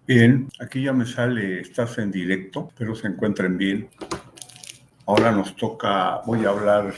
Bien, aquí ya me sale, estás en directo, espero se encuentren bien. Ahora nos toca, voy a hablar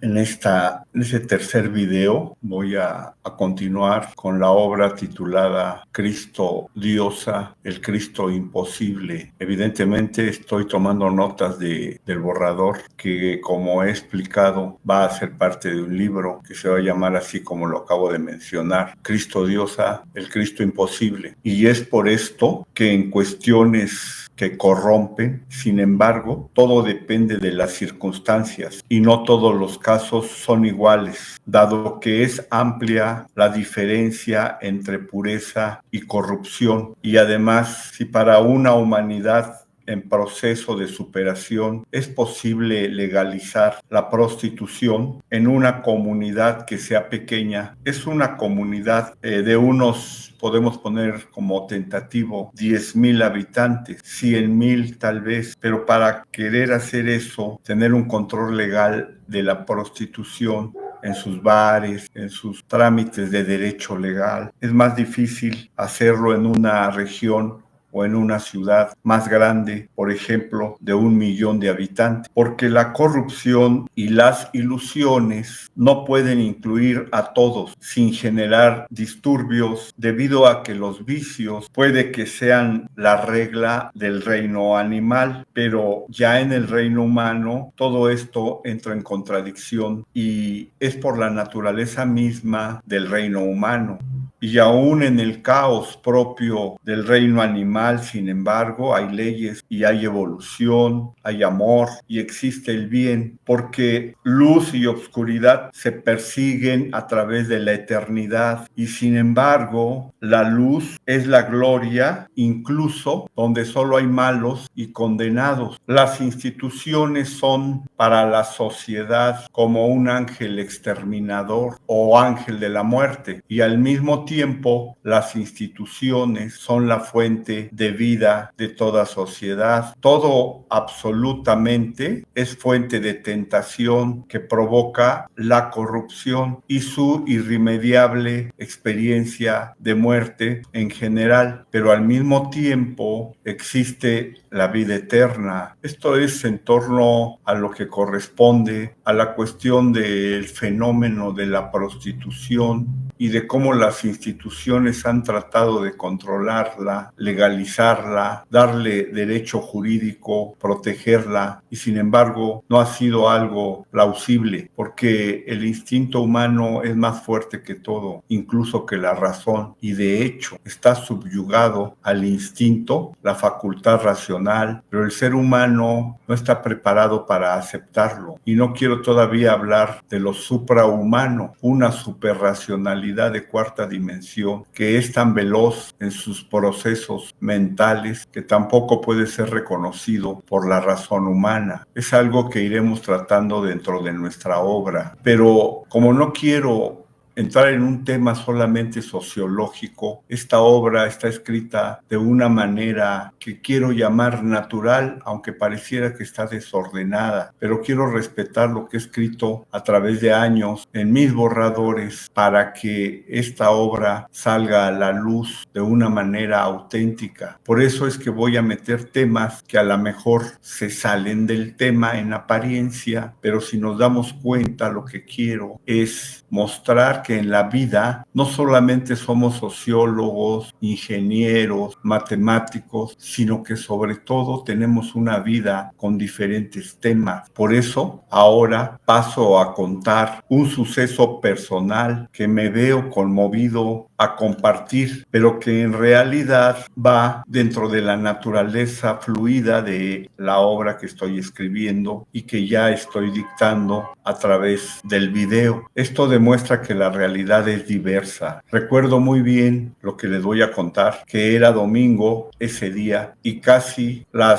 en ese tercer video, voy a continuar con la obra titulada Cristo Diosa, el Cristo imposible. Evidentemente estoy tomando notas del borrador que, como he explicado, va a ser parte de un libro que se va a llamar así como lo acabo de mencionar, Cristo Diosa, el Cristo imposible. Y es por esto que en cuestiones que corrompen, sin embargo, todo depende de las circunstancias y no todos los casos son iguales, dado que es amplia la diferencia entre pureza y corrupción. Y además, si para una humanidad en proceso de superación es posible legalizar la prostitución en una comunidad que sea pequeña, es una comunidad de unos, podemos poner como tentativo, 10,000 habitantes, 100,000 tal vez, pero para querer hacer eso, tener un control legal de la prostitución en sus bares, en sus trámites de derecho legal, es más difícil hacerlo en una región o en una ciudad más grande, por ejemplo, de 1,000,000 de habitantes, porque la corrupción y las ilusiones no pueden incluir a todos sin generar disturbios, debido a que los vicios puede que sean la regla del reino animal, pero ya en el reino humano todo esto entra en contradicción y es por la naturaleza misma del reino humano. Y aún en el caos propio del reino animal, sin embargo, hay leyes y hay evolución, hay amor y existe el bien, porque luz y obscuridad se persiguen a través de la eternidad y sin embargo, la luz es la gloria, incluso donde solo hay malos y condenados. Las instituciones son para la sociedad como un ángel exterminador o ángel de la muerte y al mismo tiempo las instituciones son la fuente de vida de toda sociedad. Todo absolutamente es fuente de tentación que provoca la corrupción y su irremediable experiencia de muerte en general, pero al mismo tiempo existe la vida eterna. Esto es en torno a lo que corresponde a la cuestión del fenómeno de la prostitución y de cómo las instituciones han tratado de controlarla, legalizarla, darle derecho jurídico, protegerla, y sin embargo no ha sido algo plausible, porque el instinto humano es más fuerte que todo, incluso que la razón, y de hecho está subyugado al instinto, la facultad racional, pero el ser humano no está preparado para aceptarlo. Y no quiero todavía hablar de lo suprahumano, una superracionalidad de cuarta dimensión que es tan veloz en sus procesos mentales que tampoco puede ser reconocido por la razón humana. Es algo que iremos tratando dentro de nuestra obra, pero como no quiero entrar en un tema solamente sociológico, esta obra está escrita de una manera que quiero llamar natural, aunque pareciera que está desordenada, pero quiero respetar lo que he escrito a través de años en mis borradores para que esta obra salga a la luz de una manera auténtica. Por eso es que voy a meter temas que a lo mejor se salen del tema en apariencia, pero si nos damos cuenta, lo que quiero es mostrar que en la vida no solamente somos sociólogos, ingenieros, matemáticos, sino que sobre todo tenemos una vida con diferentes temas. Por eso ahora paso a contar un suceso personal que me veo conmovido a compartir, pero que en realidad va dentro de la naturaleza fluida de la obra que estoy escribiendo y que ya estoy dictando a través del video. Esto demuestra que la realidad es diversa. Recuerdo muy bien lo que les voy a contar, que era domingo ese día y casi la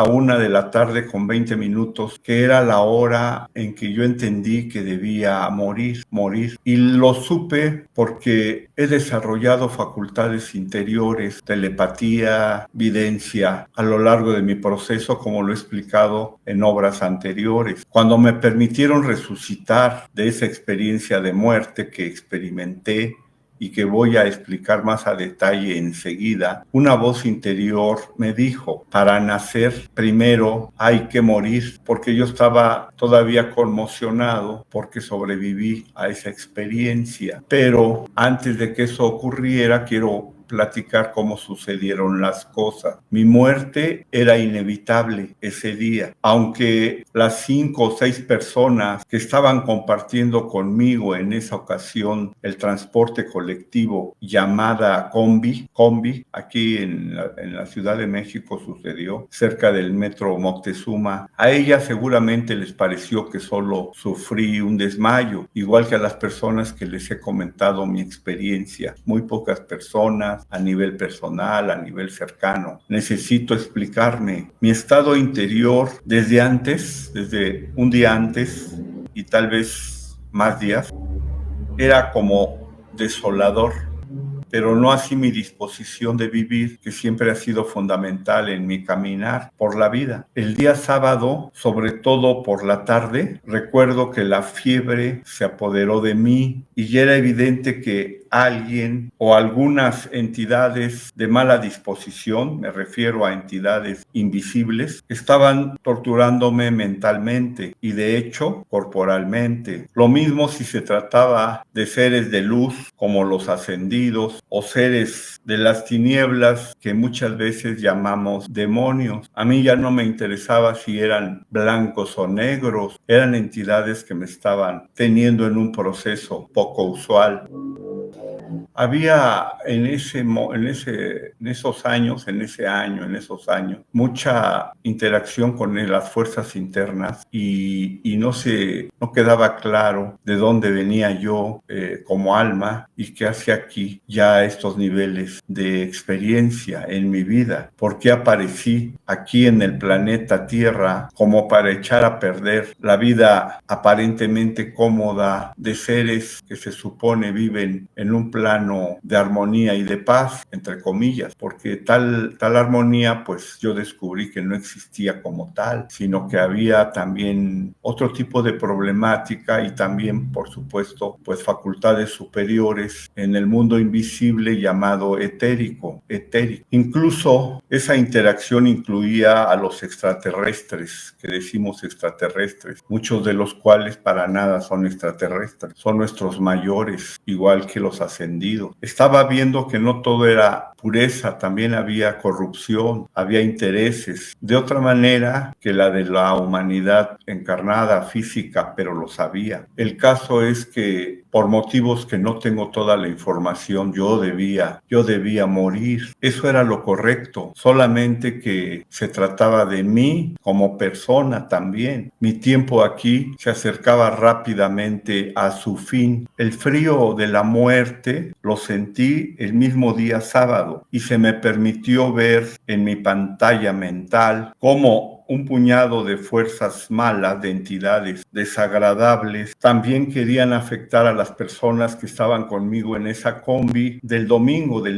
1:00 con 20 minutos, que era la hora en que yo entendí que debía morir. Y lo supe porque he desarrollado facultades interiores, telepatía, videncia a lo largo de mi proceso, como lo he explicado en obras anteriores. Cuando me permitieron resucitar de esa experiencia de muerte que experimenté y que voy a explicar más a detalle enseguida, una voz interior me dijo, para nacer primero hay que morir, porque yo estaba todavía conmocionado porque sobreviví a esa experiencia. Pero antes de que eso ocurriera, quiero platicar cómo sucedieron las cosas. Mi muerte era inevitable ese día, aunque las 5 o 6 personas que estaban compartiendo conmigo en esa ocasión el transporte colectivo llamada combi, aquí en la Ciudad de México sucedió, cerca del metro Moctezuma, a ella seguramente les pareció que solo sufrí un desmayo, igual que a las personas que les he comentado mi experiencia. Muy pocas personas a nivel personal, a nivel cercano. Necesito explicarme. Mi estado interior desde antes, desde un día antes y tal vez más días, era como desolador, pero no así mi disposición de vivir, que siempre ha sido fundamental en mi caminar por la vida. El día sábado, sobre todo por la tarde, recuerdo que la fiebre se apoderó de mí y ya era evidente que alguien o algunas entidades de mala disposición, me refiero a entidades invisibles, estaban torturándome mentalmente y de hecho corporalmente. Lo mismo si se trataba de seres de luz como los ascendidos o seres de las tinieblas que muchas veces llamamos demonios. A mí ya no me interesaba si eran blancos o negros, eran entidades que me estaban teniendo en un proceso poco usual. Había en esos años, mucha interacción con las fuerzas internas y no quedaba claro de dónde venía yo como alma y qué hacía aquí ya a estos niveles de experiencia en mi vida. ¿Por qué aparecí aquí en el planeta Tierra como para echar a perder la vida aparentemente cómoda de seres que se supone viven en un plano de armonía y de paz, entre comillas, porque tal armonía, pues yo descubrí que no existía como tal, sino que había también otro tipo de problemática y también, por supuesto, pues facultades superiores en el mundo invisible llamado etérico. Incluso esa interacción incluía a los extraterrestres, que decimos extraterrestres, muchos de los cuales para nada son extraterrestres, son nuestros mayores, igual que los ascendidos. Estaba viendo que no todo era pureza, también había corrupción, había intereses, de otra manera que la de la humanidad encarnada, física, pero lo sabía. El caso es que por motivos que no tengo toda la información, yo debía morir. Eso era lo correcto, solamente que se trataba de mí como persona también. Mi tiempo aquí se acercaba rápidamente a su fin. El frío de la muerte lo sentí el mismo día sábado y se me permitió ver en mi pantalla mental cómo un puñado de fuerzas malas, de entidades desagradables, también querían afectar a las personas que estaban conmigo en esa combi del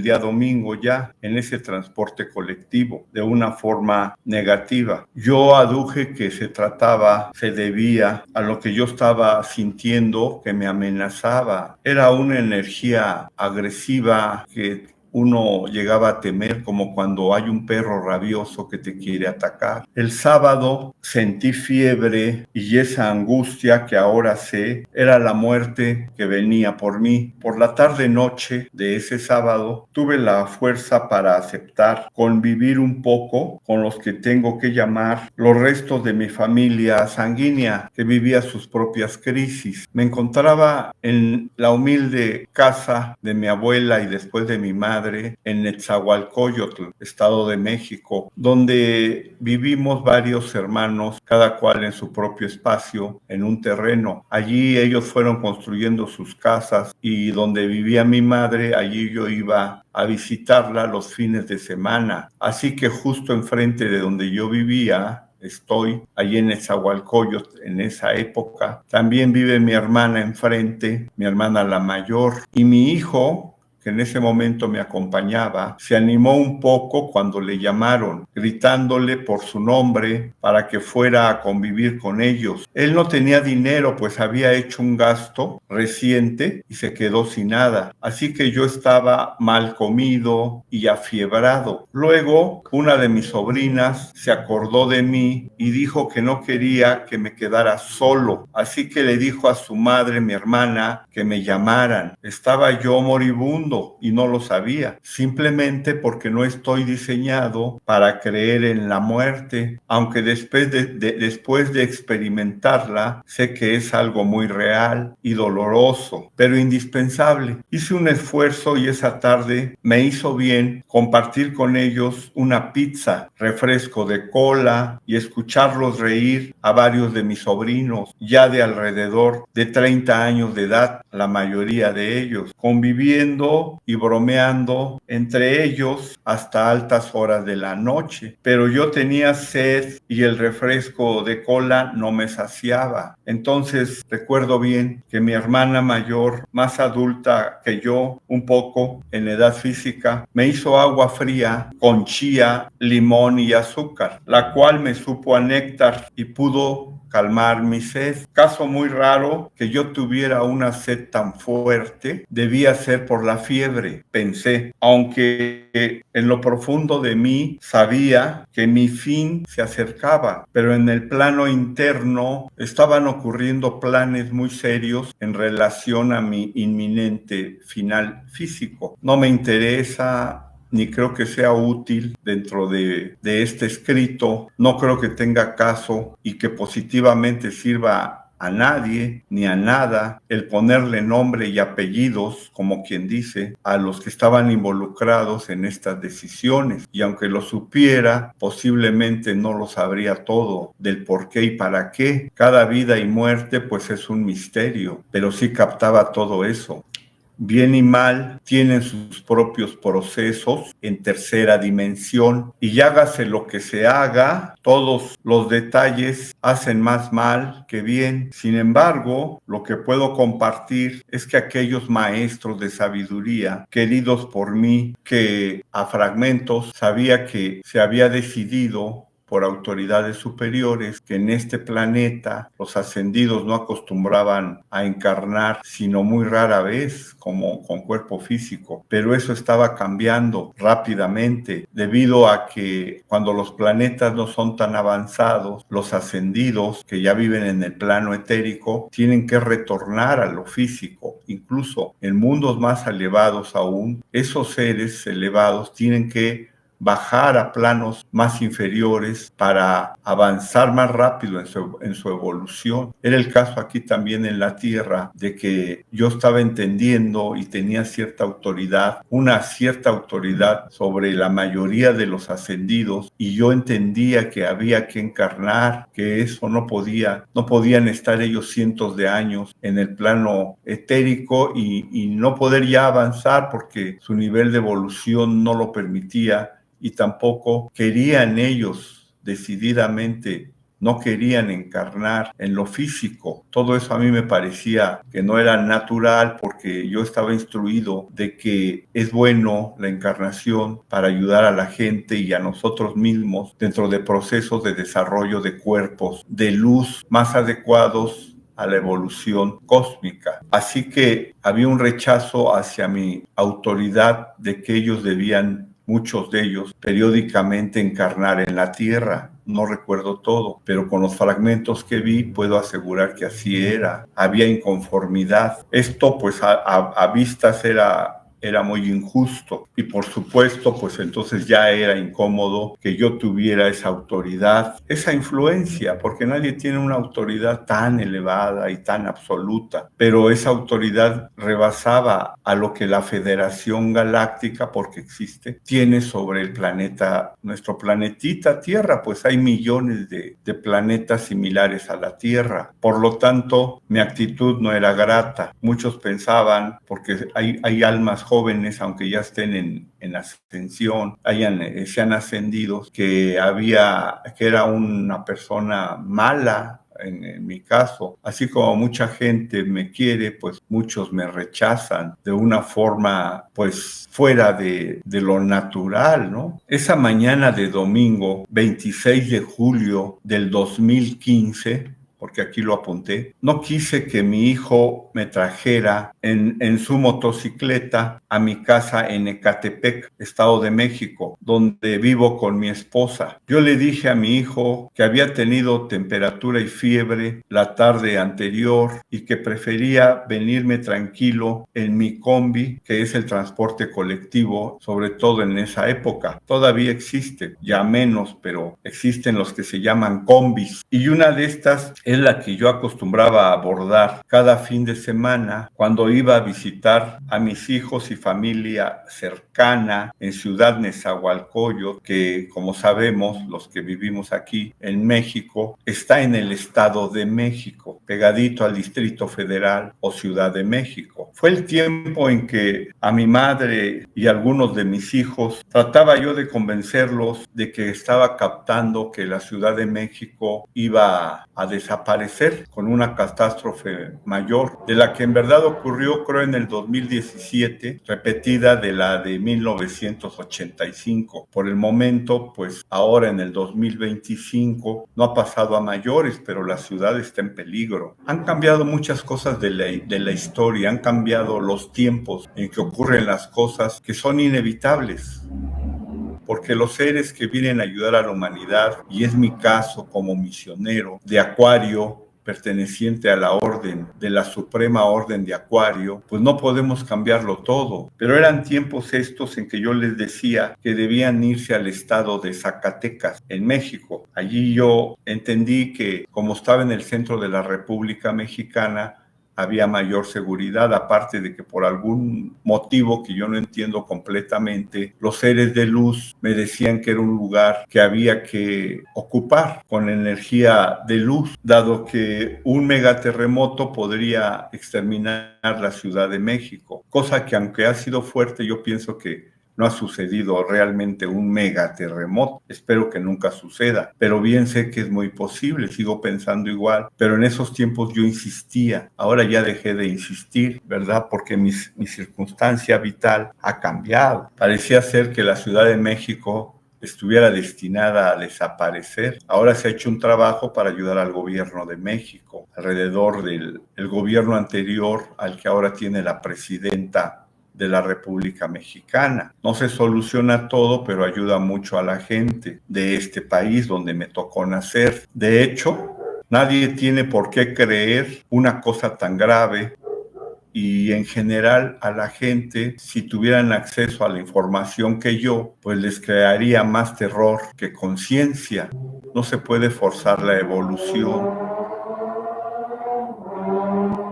día domingo ya, en ese transporte colectivo, de una forma negativa. Yo aduje que se debía a lo que yo estaba sintiendo que me amenazaba. Era una energía agresiva que uno llegaba a temer, como cuando hay un perro rabioso que te quiere atacar. El sábado sentí fiebre y esa angustia que ahora sé era la muerte que venía por mí. Por la tarde-noche de ese sábado tuve la fuerza para aceptar convivir un poco con los que tengo que llamar los restos de mi familia sanguínea que vivía sus propias crisis. Me encontraba en la humilde casa de mi abuela y después de mi madre en Netzahualcóyotl, Estado de México, donde vivimos varios hermanos, cada cual en su propio espacio, en un terreno. Allí ellos fueron construyendo sus casas y donde vivía mi madre, allí yo iba a visitarla los fines de semana. Así que justo enfrente de donde yo vivía, estoy allí en Nezahualcóyotl en esa época. También vive mi hermana enfrente, mi hermana la mayor, y mi hijo, que en ese momento me acompañaba, se animó un poco cuando le llamaron, gritándole por su nombre para que fuera a convivir con ellos. Él no tenía dinero, pues había hecho un gasto reciente y se quedó sin nada. Así que yo estaba mal comido y afiebrado. Luego, una de mis sobrinas se acordó de mí y dijo que no quería que me quedara solo. Así que le dijo a su madre, mi hermana, que me llamaran. Estaba yo moribundo y no lo sabía, simplemente porque no estoy diseñado para creer en la muerte, aunque después de experimentarla, sé que es algo muy real y doloroso, pero indispensable. Hice un esfuerzo y esa tarde me hizo bien compartir con ellos una pizza, refresco de cola y escucharlos reír a varios de mis sobrinos, ya de alrededor de 30 años de edad, la mayoría de ellos, conviviendo y bromeando entre ellos hasta altas horas de la noche. Pero yo tenía sed y el refresco de cola no me saciaba. Entonces recuerdo bien que mi hermana mayor, más adulta que yo, un poco en edad física, me hizo agua fría con chía, limón y azúcar, la cual me supo a néctar y pudo calmar mi sed. Caso muy raro que yo tuviera una sed tan fuerte, debía ser por la fiebre, pensé, aunque en lo profundo de mí sabía que mi fin se acercaba, pero en el plano interno estaban ocurriendo planes muy serios en relación a mi inminente final físico. No me interesa ni creo que sea útil dentro de este escrito, no creo que tenga caso y que positivamente sirva a nadie ni a nada el ponerle nombre y apellidos, como quien dice, a los que estaban involucrados en estas decisiones. Y aunque lo supiera, posiblemente no lo sabría todo del por qué y para qué. Cada vida y muerte pues es un misterio, pero sí captaba todo eso. Bien y mal tienen sus propios procesos en tercera dimensión y hágase lo que se haga, todos los detalles hacen más mal que bien. Sin embargo, lo que puedo compartir es que aquellos maestros de sabiduría queridos por mí, que a fragmentos sabía que se había decidido por autoridades superiores que en este planeta los ascendidos no acostumbraban a encarnar, sino muy rara vez, como con cuerpo físico. Pero eso estaba cambiando rápidamente debido a que cuando los planetas no son tan avanzados, los ascendidos que ya viven en el plano etérico tienen que retornar a lo físico. Incluso en mundos más elevados aún, esos seres elevados tienen que bajar a planos más inferiores para avanzar más rápido en su evolución. Era el caso aquí también en la Tierra, de que yo estaba entendiendo y tenía cierta autoridad, una cierta autoridad sobre la mayoría de los ascendidos, y yo entendía que había que encarnar, que eso no podían estar ellos cientos de años en el plano etérico y no poder ya avanzar porque su nivel de evolución no lo permitía. Y tampoco querían ellos decididamente, no querían encarnar en lo físico. Todo eso a mí me parecía que no era natural porque yo estaba instruido de que es bueno la encarnación para ayudar a la gente y a nosotros mismos dentro de procesos de desarrollo de cuerpos de luz más adecuados a la evolución cósmica. Así que había un rechazo hacia mi autoridad de que ellos debían, muchos de ellos, periódicamente encarnar en la Tierra. No recuerdo todo, pero con los fragmentos que vi puedo asegurar que así era. Había inconformidad. Esto pues a vistas era muy injusto y por supuesto pues entonces ya era incómodo que yo tuviera esa autoridad, esa influencia, porque nadie tiene una autoridad tan elevada y tan absoluta, pero esa autoridad rebasaba a lo que la Federación Galáctica, porque existe, tiene sobre el planeta, nuestro planetita Tierra. Pues hay millones de planetas similares a la Tierra. Por lo tanto, mi actitud no era grata. Muchos pensaban, porque hay almas jóvenes, aunque ya estén en ascensión, sean ascendidos, que era una persona mala, en mi caso. Así como mucha gente me quiere, pues muchos me rechazan de una forma pues fuera de lo natural, ¿no? Esa mañana de domingo, 26 de julio del 2015, porque aquí lo apunté, no quise que mi hijo me trajera en su motocicleta a mi casa en Ecatepec, Estado de México, donde vivo con mi esposa. Yo le dije a mi hijo que había tenido temperatura y fiebre la tarde anterior y que prefería venirme tranquilo en mi combi, que es el transporte colectivo, sobre todo en esa época. Todavía existe, ya menos, pero existen los que se llaman combis. Y una de estas es la que yo acostumbraba a abordar cada fin de semana cuando iba a visitar a mis hijos y familia cercana en Ciudad Nezahualcóyotl, que como sabemos, los que vivimos aquí en México, está en el Estado de México, pegadito al Distrito Federal o Ciudad de México. Fue el tiempo en que a mi madre y algunos de mis hijos trataba yo de convencerlos de que estaba captando que la Ciudad de México iba a desaparecer con una catástrofe mayor, de la que en verdad ocurrió creo en el 2017, repetida de la de 1985. Por el momento, pues ahora en el 2025 no ha pasado a mayores, pero la ciudad está en peligro. Han cambiado muchas cosas de la historia, han cambiado los tiempos en que ocurren las cosas que son inevitables, porque los seres que vienen a ayudar a la humanidad, y es mi caso como misionero de Acuario, perteneciente a la orden, de la Suprema Orden de Acuario, pues no podemos cambiarlo todo. Pero eran tiempos estos en que yo les decía que debían irse al estado de Zacatecas, en México. Allí yo entendí que, como estaba en el centro de la República Mexicana, había mayor seguridad, aparte de que por algún motivo que yo no entiendo completamente, los seres de luz me decían que era un lugar que había que ocupar con energía de luz, dado que un megaterremoto podría exterminar la Ciudad de México, cosa que aunque ha sido fuerte, yo pienso que no ha sucedido realmente un megaterremoto. Espero que nunca suceda, pero bien sé que es muy posible, sigo pensando igual, pero en esos tiempos yo insistía. Ahora ya dejé de insistir, ¿verdad? Porque mi circunstancia vital ha cambiado. Parecía ser que la Ciudad de México estuviera destinada a desaparecer. Ahora se ha hecho un trabajo para ayudar al gobierno de México, alrededor del gobierno anterior al que ahora tiene la presidenta de la República Mexicana. No se soluciona todo, pero ayuda mucho a la gente de este país donde me tocó nacer. De hecho, nadie tiene por qué creer una cosa tan grave, y en general a la gente, si tuvieran acceso a la información que yo, pues les crearía más terror que conciencia. No se puede forzar la evolución.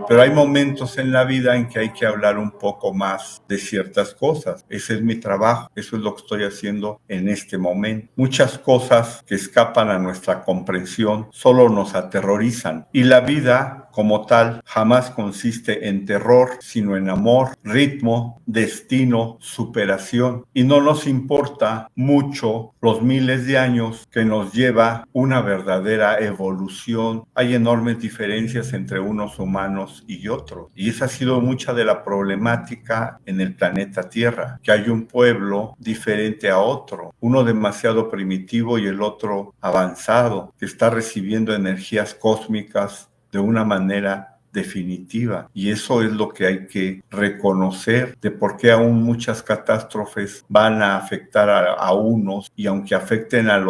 Pero hay momentos en la vida en que hay que hablar un poco más de ciertas cosas. Ese es mi trabajo, eso es lo que estoy haciendo en este momento. Muchas cosas que escapan a nuestra comprensión solo nos aterrorizan. Y la vida, como tal, jamás consiste en terror, sino en amor, ritmo, destino, superación. Y no nos importa mucho los miles de años que nos lleva una verdadera evolución. Hay enormes diferencias entre unos humanos y otros. Y esa ha sido mucha de la problemática en el planeta Tierra, que hay un pueblo diferente a otro, uno demasiado primitivo y el otro avanzado, que está recibiendo energías cósmicas de una manera definitiva. Y eso es lo que hay que reconocer, de por qué aún muchas catástrofes van a afectar a unos, y aunque afecten a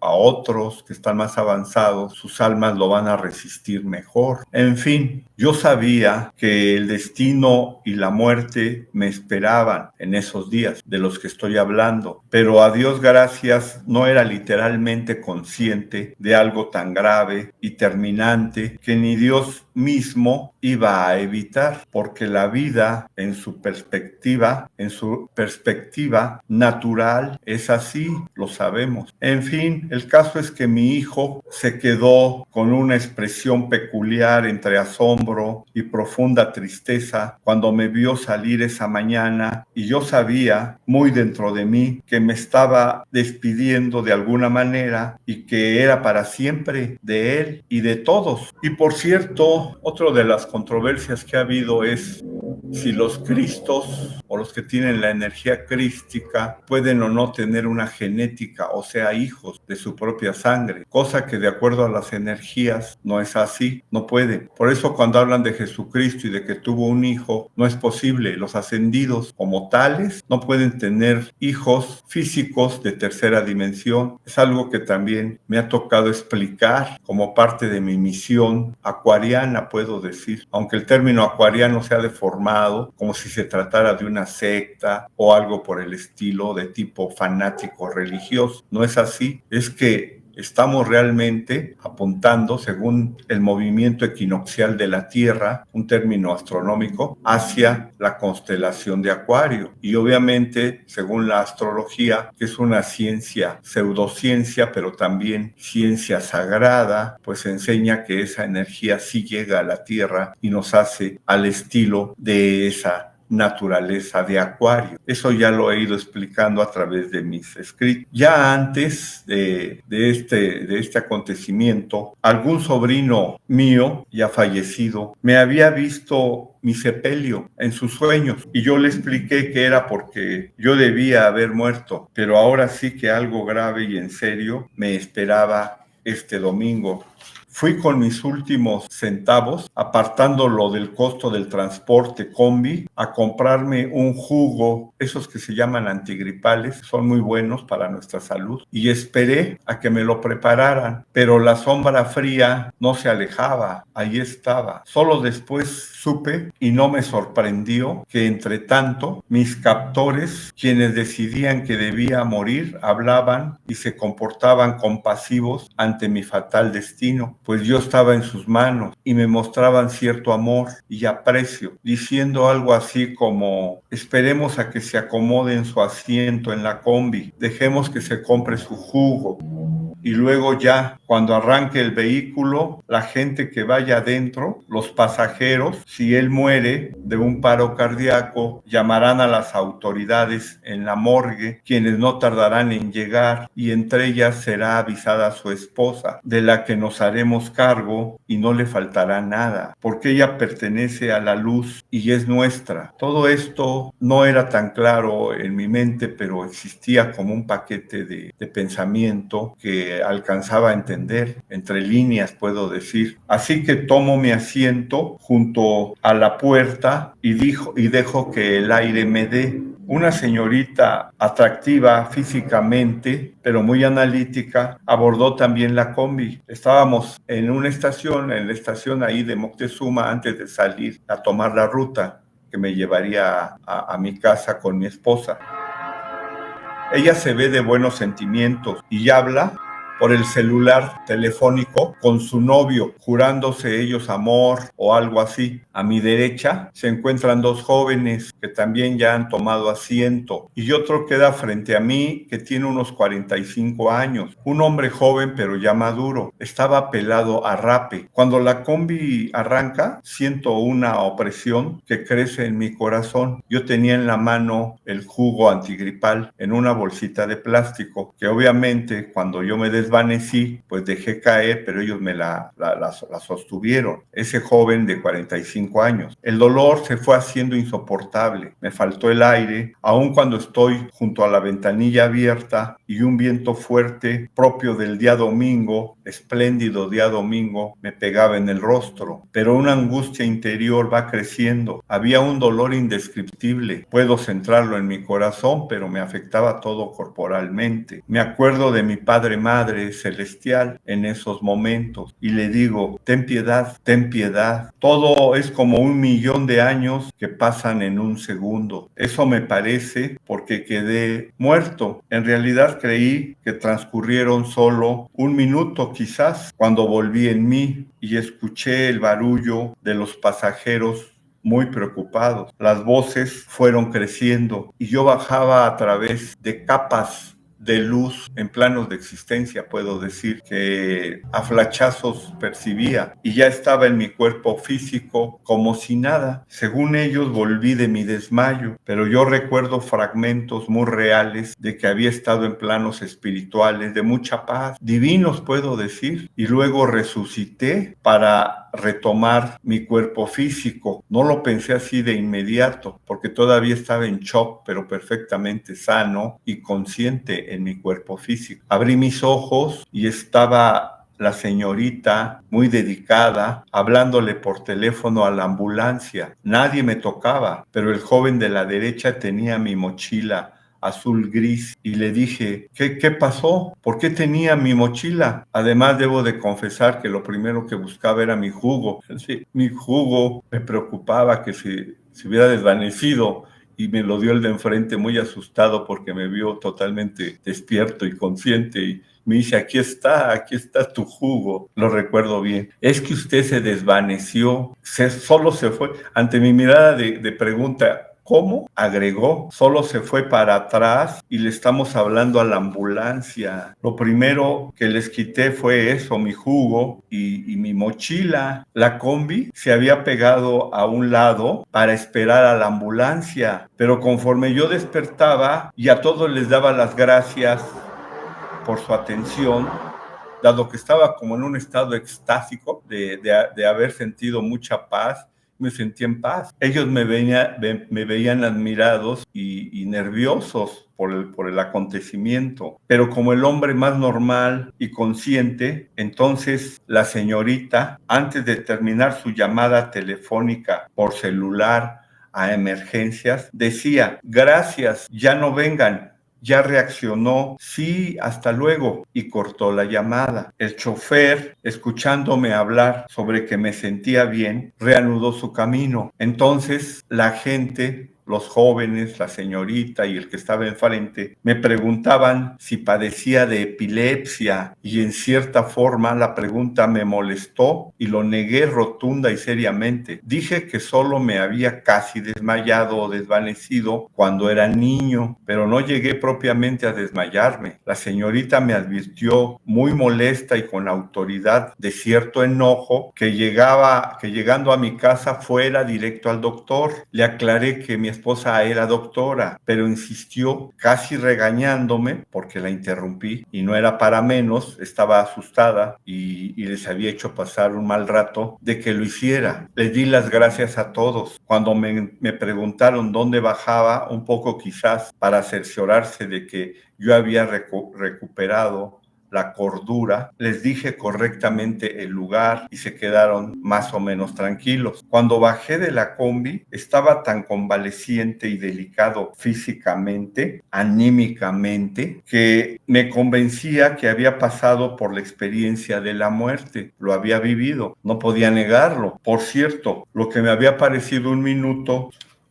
otros que están más avanzados, sus almas lo van a resistir mejor. En fin, yo sabía que el destino y la muerte me esperaban en esos días de los que estoy hablando, pero a Dios gracias no era literalmente consciente de algo tan grave y terminante que ni Dios mismo iba a evitar, porque la vida en su perspectiva natural es así, lo sabemos. En fin, el caso es que mi hijo se quedó con una expresión peculiar entre asombro y profunda tristeza cuando me vio salir esa mañana, y yo sabía muy dentro de mí que me estaba despidiendo de alguna manera y que era para siempre de él y de todos. Y por cierto, otra de las controversias que ha habido es si los cristos o los que tienen la energía crística pueden o no tener una genética, o sea, hijos de su propia sangre, cosa que de acuerdo a las energías no es así, no puede. Por eso cuando hablan de Jesucristo y de que tuvo un hijo, no es posible. Los ascendidos como tales no pueden tener hijos físicos de tercera dimensión. Es algo que también me ha tocado explicar como parte de mi misión acuariana, puedo decir, aunque el término acuariano se ha deformado como si se tratara de una secta o algo por el estilo de tipo fanático religioso. No es así, es que estamos realmente apuntando, según el movimiento equinoccial de la Tierra, un término astronómico, hacia la constelación de Acuario. Y obviamente, según la astrología, que es una ciencia, pseudociencia, pero también ciencia sagrada, pues enseña que esa energía sí llega a la Tierra y nos hace al estilo de esa naturaleza de Acuario. Eso ya lo he ido explicando a través de mis escritos. Ya antes de este acontecimiento, algún sobrino mío, ya fallecido, me había visto mi sepelio en sus sueños y yo le expliqué que era porque yo debía haber muerto, pero ahora sí que algo grave y en serio me esperaba este domingo. Fui con mis últimos centavos, apartándolo del costo del transporte combi, a comprarme un jugo, esos que se llaman antigripales, son muy buenos para nuestra salud, y esperé a que me lo prepararan, pero la sombra fría no se alejaba, ahí estaba. Solo después supe, y no me sorprendió, que entre tanto mis captores, quienes decidían que debía morir, hablaban y se comportaban compasivos ante mi fatal destino, pues yo estaba en sus manos y me mostraban cierto amor y aprecio, diciendo algo así como: esperemos a que se acomode en su asiento en la combi, dejemos que se compre su jugo, y luego ya, cuando arranque el vehículo, la gente que vaya adentro, los pasajeros, si él muere de un paro cardíaco, llamarán a las autoridades en la morgue, quienes no tardarán en llegar, y entre ellas será avisada su esposa, de la que nos haremos cargo y no le faltará nada, porque ella pertenece a la luz y es nuestra. Todo esto no era tan claro en mi mente, pero existía como un paquete de pensamiento que alcanzaba a entender, entre líneas puedo decir. Así que tomo mi asiento junto a la puerta y dejo que el aire me dé. Una señorita atractiva físicamente, pero muy analítica, abordó también la combi. Estábamos en una estación, en la estación ahí de Moctezuma, antes de salir a tomar la ruta que me llevaría a mi casa con mi esposa. Ella se ve de buenos sentimientos y habla por el celular telefónico con su novio, jurándose ellos amor o algo así. A mi derecha se encuentran dos jóvenes que también ya han tomado asiento, y otro queda frente a mí que tiene unos 45 años, un hombre joven pero ya maduro. Estaba pelado a rape. Cuando la combi arranca, siento una opresión que crece en mi corazón. Yo tenía en la mano el jugo antigripal en una bolsita de plástico, que obviamente cuando yo me desvanecí, pues dejé caer, pero ellos me la sostuvieron. Ese joven de 45 años. El dolor se fue haciendo insoportable. Me faltó el aire, aun cuando estoy junto a la ventanilla abierta y un viento fuerte propio del día domingo, espléndido día domingo, me pegaba en el rostro. Pero una angustia interior va creciendo. Había un dolor indescriptible. Puedo centrarlo en mi corazón, pero me afectaba todo corporalmente. Me acuerdo de mi Padre Madre celestial en esos momentos y le digo: ten piedad, ten piedad. Todo es como 1.000.000 de años que pasan en un segundo. Eso me parece porque quedé muerto. En realidad creí que transcurrieron solo 1 minuto quizás, cuando volví en mí y escuché el barullo de los pasajeros muy preocupados. Las voces fueron creciendo y yo bajaba a través de capas de luz en planos de existencia, puedo decir, que a flachazos percibía, y ya estaba en mi cuerpo físico como si nada. Según ellos volví de mi desmayo, pero yo recuerdo fragmentos muy reales de que había estado en planos espirituales de mucha paz, divinos puedo decir, y luego resucité para retomar mi cuerpo físico. No lo pensé así de inmediato, porque todavía estaba en shock, pero perfectamente sano y consciente en mi cuerpo físico. Abrí mis ojos y estaba la señorita, muy dedicada, hablándole por teléfono a la ambulancia. Nadie me tocaba, pero el joven de la derecha tenía mi mochila azul gris y le dije, ¿qué pasó? ¿Por qué tenía mi mochila? Además, debo de confesar que lo primero que buscaba era mi jugo. Sí, mi jugo me preocupaba que se hubiera desvanecido, y me lo dio el de enfrente muy asustado porque me vio totalmente despierto y consciente, y me dice, aquí está tu jugo. Lo recuerdo bien. Es que usted se desvaneció, solo se fue. Ante mi mirada de pregunta, ¿cómo? Agregó, solo se fue para atrás y le estamos hablando a la ambulancia. Lo primero que les quité fue eso, mi jugo y mi mochila. La combi se había pegado a un lado para esperar a la ambulancia, pero conforme yo despertaba y a todos les daba las gracias por su atención, dado que estaba como en un estado extático de haber sentido mucha paz, me sentí en paz. Ellos me veían admirados y nerviosos por el acontecimiento, pero como el hombre más normal y consciente, entonces la señorita, antes de terminar su llamada telefónica por celular a emergencias, decía, gracias, ya no vengan. Ya reaccionó, sí, hasta luego, y cortó la llamada. El chofer, escuchándome hablar sobre que me sentía bien, reanudó su camino. Entonces la gente, los jóvenes, la señorita y el que estaba enfrente, me preguntaban si padecía de epilepsia, y en cierta forma la pregunta me molestó y lo negué rotunda y seriamente. Dije que solo me había casi desmayado o desvanecido cuando era niño, pero no llegué propiamente a desmayarme. La señorita me advirtió muy molesta y con autoridad de cierto enojo que llegando a mi casa fuera directo al doctor. Le aclaré que mi esposa era doctora, pero insistió casi regañándome porque la interrumpí, y no era para menos, estaba asustada y les había hecho pasar un mal rato de que lo hiciera. Les di las gracias a todos. Cuando me preguntaron dónde bajaba, un poco quizás para cerciorarse de que yo había recuperado la cordura, les dije correctamente el lugar y se quedaron más o menos tranquilos. Cuando bajé de la combi, estaba tan convaleciente y delicado físicamente, anímicamente, que me convencía que había pasado por la experiencia de la muerte. Lo había vivido, no podía negarlo. Por cierto, lo que me había parecido un minuto,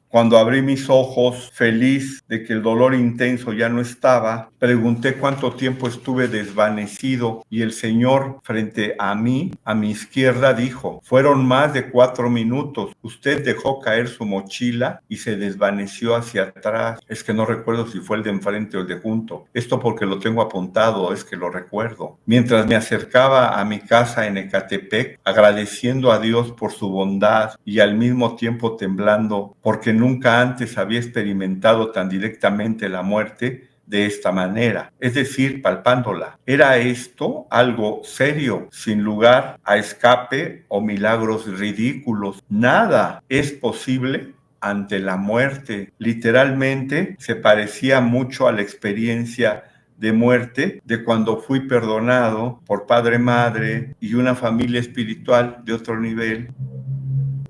cuando abrí mis ojos, feliz de que el dolor intenso ya no estaba, pregunté cuánto tiempo estuve desvanecido, y el señor frente a mí, a mi izquierda, dijo, fueron más de 4 minutos. Usted dejó caer su mochila y se desvaneció hacia atrás. Es que no recuerdo si fue el de enfrente o el de junto. Esto porque lo tengo apuntado, es que lo recuerdo. Mientras me acercaba a mi casa en Ecatepec, agradeciendo a Dios por su bondad y al mismo tiempo temblando porque nunca antes había experimentado tan directamente la muerte de esta manera, es decir, palpándola. ¿Era esto algo serio, sin lugar a escape o milagros ridículos? Nada es posible ante la muerte. Literalmente se parecía mucho a la experiencia de muerte de cuando fui perdonado por padre, madre y una familia espiritual de otro nivel,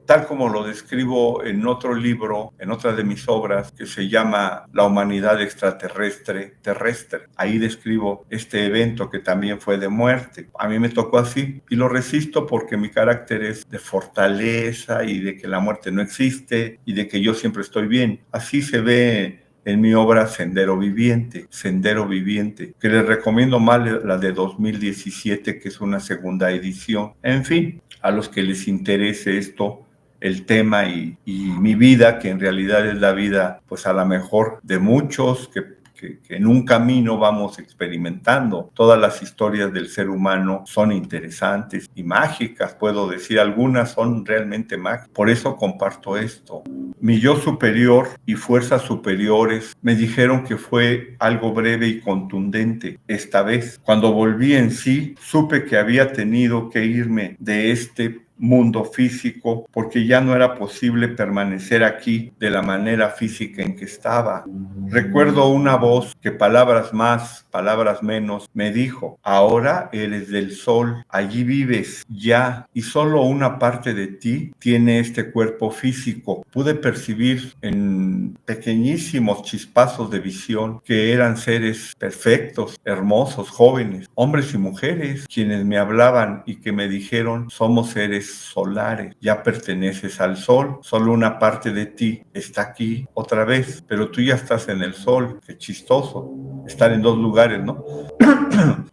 tal como lo describo en otro libro, en otra de mis obras, que se llama La humanidad extraterrestre terrestre. Ahí describo este evento que también fue de muerte. A mí me tocó así y lo resisto porque mi carácter es de fortaleza y de que la muerte no existe y de que yo siempre estoy bien. Así se ve en mi obra Sendero Viviente, que les recomiendo más la de 2017, que es una segunda edición. En fin, a los que les interese esto, el tema y mi vida, que en realidad es la vida, pues a lo mejor de muchos que que en un camino vamos experimentando. Todas las historias del ser humano son interesantes y mágicas, puedo decir, algunas son realmente mágicas. Por eso comparto esto. Mi yo superior y fuerzas superiores me dijeron que fue algo breve y contundente esta vez. Cuando volví en sí, supe que había tenido que irme de este mundo físico porque ya no era posible permanecer aquí de la manera física en que estaba. Recuerdo una voz que palabras más, palabras menos, me dijo: ahora eres del sol, allí vives ya, y solo una parte de ti tiene este cuerpo físico. Pude percibir en pequeñísimos chispazos de visión que eran seres perfectos, hermosos, jóvenes, hombres y mujeres, quienes me hablaban y que me dijeron: somos seres solares, ya perteneces al sol, solo una parte de ti está aquí otra vez, pero tú ya estás en el sol. Qué chistoso estar en dos lugares, ¿no?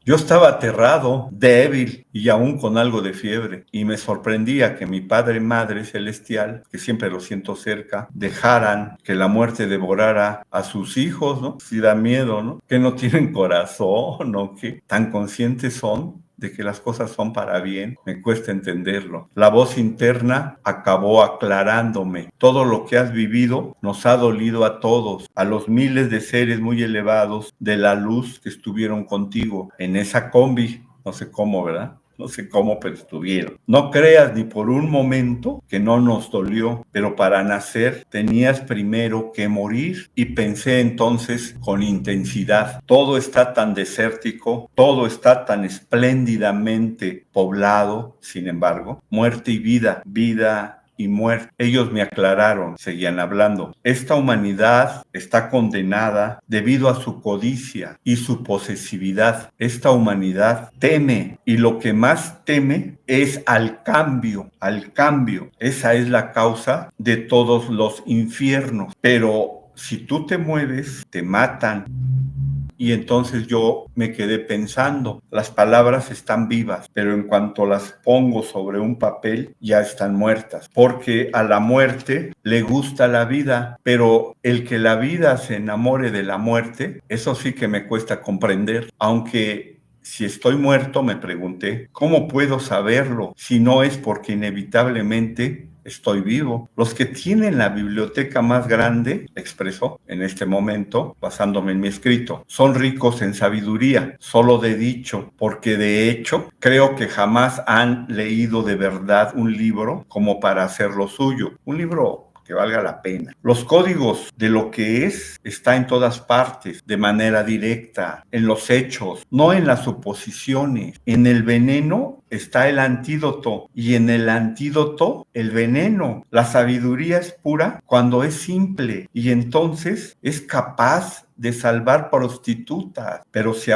Yo estaba aterrado, débil y aún con algo de fiebre, y me sorprendía que mi Padre y Madre Celestial, que siempre lo siento cerca, dejaran que la muerte devorara a sus hijos, ¿no? Sí da miedo, ¿no? Que no tienen corazón, ¿no? Que tan conscientes son de que las cosas son para bien, me cuesta entenderlo. La voz interna acabó aclarándome. Todo lo que has vivido nos ha dolido a todos, a los miles de seres muy elevados de la luz que estuvieron contigo en esa combi. No sé cómo, ¿verdad? No sé cómo, pero estuvieron. No creas ni por un momento que no nos dolió, pero para nacer tenías primero que morir. Y pensé entonces con intensidad: todo está tan desértico, todo está tan espléndidamente poblado, sin embargo, muerte y vida, vida y muerte. Ellos me aclararon, seguían hablando: esta humanidad está condenada debido a su codicia y su posesividad. Esta humanidad teme, y lo que más teme es al cambio, al cambio. Esa es la causa de todos los infiernos. Pero si tú te mueves, te matan. Y entonces yo me quedé pensando, las palabras están vivas, pero en cuanto las pongo sobre un papel, ya están muertas, porque a la muerte le gusta la vida, pero el que la vida se enamore de la muerte, eso sí que me cuesta comprender. Aunque si estoy muerto, me pregunté, ¿cómo puedo saberlo si no es porque inevitablemente estoy vivo? Los que tienen la biblioteca más grande, expresó en este momento, basándome en mi escrito, son ricos en sabiduría, solo de dicho, porque de hecho creo que jamás han leído de verdad un libro como para hacerlo suyo. Un libro que valga la pena. Los códigos de lo que es está en todas partes, de manera directa, en los hechos, no en las suposiciones. En el veneno está el antídoto, y en el antídoto el veneno. La sabiduría es pura cuando es simple, y entonces es capaz de salvar prostitutas. Pero si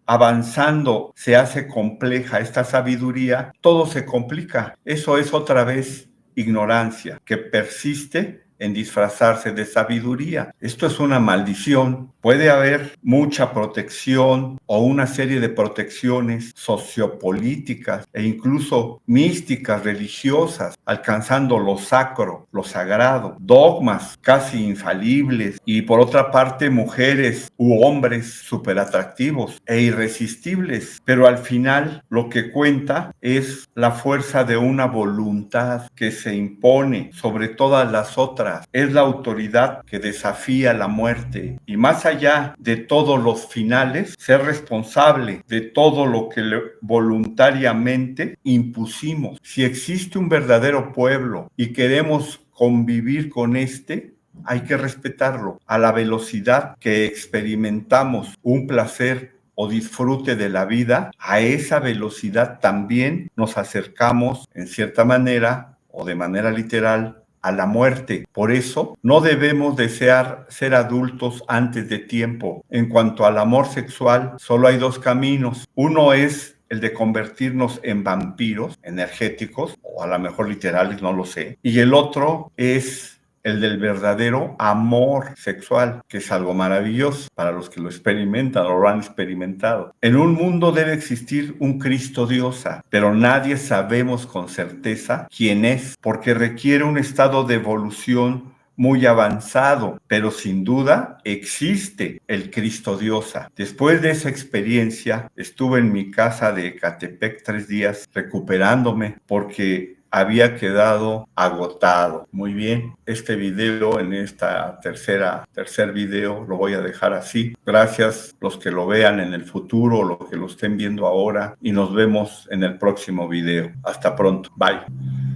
avanzando se hace compleja esta sabiduría, todo se complica. Eso es otra vez ignorancia, que persiste en disfrazarse de sabiduría. Esto es una maldición. Puede haber mucha protección o una serie de protecciones sociopolíticas e incluso místicas, religiosas, alcanzando lo sacro, lo sagrado, dogmas casi infalibles, y por otra parte mujeres u hombres súper atractivos e irresistibles. Pero al final lo que cuenta es la fuerza de una voluntad que se impone sobre todas las otras. Es la autoridad que desafía la muerte, y más allá de todos los finales, ser responsable de todo lo que voluntariamente impusimos. Si existe un verdadero pueblo y queremos convivir con este, hay que respetarlo. A la velocidad que experimentamos un placer o disfrute de la vida, a esa velocidad también nos acercamos, en cierta manera o de manera literal, a la muerte. Por eso no debemos desear ser adultos antes de tiempo. En cuanto al amor sexual, solo hay dos caminos. Uno es el de convertirnos en vampiros energéticos, o a lo mejor literales, no lo sé. Y el otro es el del verdadero amor sexual, que es algo maravilloso para los que lo experimentan o lo han experimentado. En un mundo debe existir un Cristo diosa, pero nadie sabemos con certeza quién es, porque requiere un estado de evolución muy avanzado, pero sin duda existe el Cristo Diosa. Después de esa experiencia, estuve en mi casa de Ecatepec 3 días recuperándome porque había quedado agotado. Muy bien, este video, en esta tercer video, lo voy a dejar así. Gracias los que lo vean en el futuro, los que lo estén viendo ahora, y nos vemos en el próximo video. Hasta pronto. Bye.